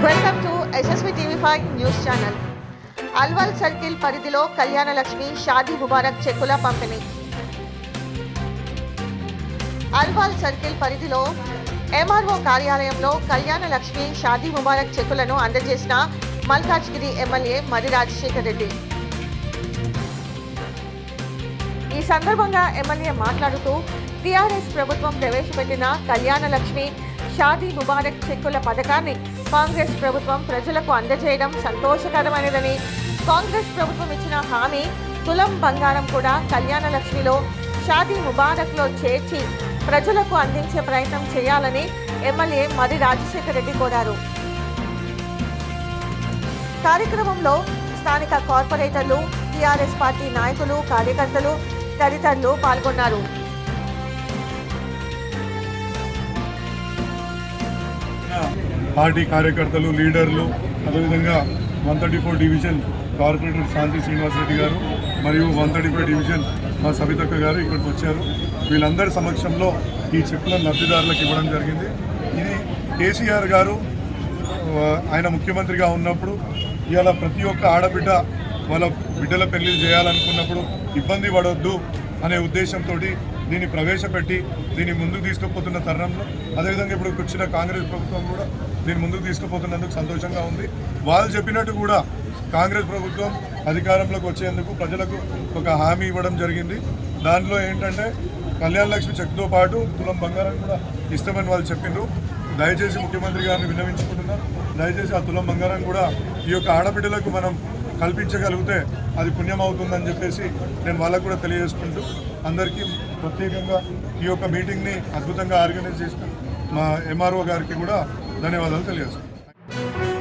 Welcome to SSV TV5 news channel. Alwal circle పరిధిలో కళ్యాణ లక్ష్మి షాదీ ముబారక్ చెక్కుల పంపిణీ. అల్వాల్ సర్కిల్ పరిధిలో ఎంఆర్ఓ కార్యాలయంలో కళ్యాణ లక్ష్మి షాదీ ముబారక్ చెక్కులను అందజేసిన మల్కాజ్గిరి ఎమ్మెల్యే మరి రాజశేఖర్ రెడ్డి. ఈ సందర్భంగా ఎమ్మెల్యే మాట్లాడుతూ టీఆర్ఎస్ ప్రభుత్వం ప్రవేశపెట్టిన కళ్యాణ లక్ష్మి షాదీ ముబారక్ చెక్కుల పథకాన్ని కాంగ్రెస్ ప్రభుత్వం ప్రజలకు అందజేయడం సంతోషకరమైనదని, కాంగ్రెస్ ప్రభుత్వం ఇచ్చిన హామీ తులం బంగారం కూడా కళ్యాణ లక్ష్మిలో షాదీ ముబారక్లో చేర్చి ప్రజలకు అందించే ప్రయత్నం చేయాలని ఎమ్మెల్యే మరి రాజశేఖర్ రెడ్డి కోరారు. కార్యక్రమంలో స్థానిక కార్పొరేటర్లు, టీఆర్ఎస్ పార్టీ నాయకులు, కార్యకర్తలు తదితరులు పాల్గొన్నారు. పార్టీ కార్యకర్తలు, లీడర్లు, అదేవిధంగా 134 డివిజన్ కార్పొరేటర్ శాంతి శ్రీనివాస్ రెడ్డి గారు మరియు 135 డివిజన్ మా సవితక్క గారు ఇక్కడికి వచ్చారు. వీళ్ళందరి సమక్షంలో ఈ చెక్కులను లబ్ధిదారులకు ఇవ్వడం జరిగింది. ఇది కేసీఆర్ గారు ఆయన ముఖ్యమంత్రిగా ఉన్నప్పుడు ఇవాళ ప్రతి ఒక్క ఆడబిడ్డ వాళ్ళ బిడ్డల పెళ్లి చేయాలనుకున్నప్పుడు ఇబ్బంది పడవద్దు అనే ఉద్దేశంతో దీన్ని ప్రవేశపెట్టి దీన్ని ముందుకు తీసుకుపోతున్న తరుణంలో, అదేవిధంగా ఇప్పుడు వచ్చిన కాంగ్రెస్ ప్రభుత్వం కూడా దీన్ని ముందుకు తీసుకుపోతున్నందుకు సంతోషంగా ఉంది. వాళ్ళు చెప్పినట్టు కూడా కాంగ్రెస్ ప్రభుత్వం అధికారంలోకి వచ్చేందుకు ప్రజలకు ఒక హామీ ఇవ్వడం జరిగింది. దాంట్లో ఏంటంటే కళ్యాణ లక్ష్మి చెక్తో పాటు తులం బంగారం కూడా ఇస్తామని వాళ్ళు చెప్పిండ్రు. దయచేసి ముఖ్యమంత్రి గారిని విన్నవించుకుంటున్నారు, దయచేసి ఆ తులం బంగారం కూడా ఈ యొక్క ఆడబిడ్డలకు మనం కల్పించగలిగితే అది పుణ్యం అవుతుందని చెప్పేసి నేను వాళ్ళకు కూడా తెలియజేసుకుంటూ అందరికీ ప్రత్యేకంగా ఈ యొక్క మీటింగ్ని అద్భుతంగా ఆర్గనైజ్ చేసిన మా ఎంఆర్ఓ గారికి కూడా ధన్యవాదాలు తెలియజేస్తున్నాను.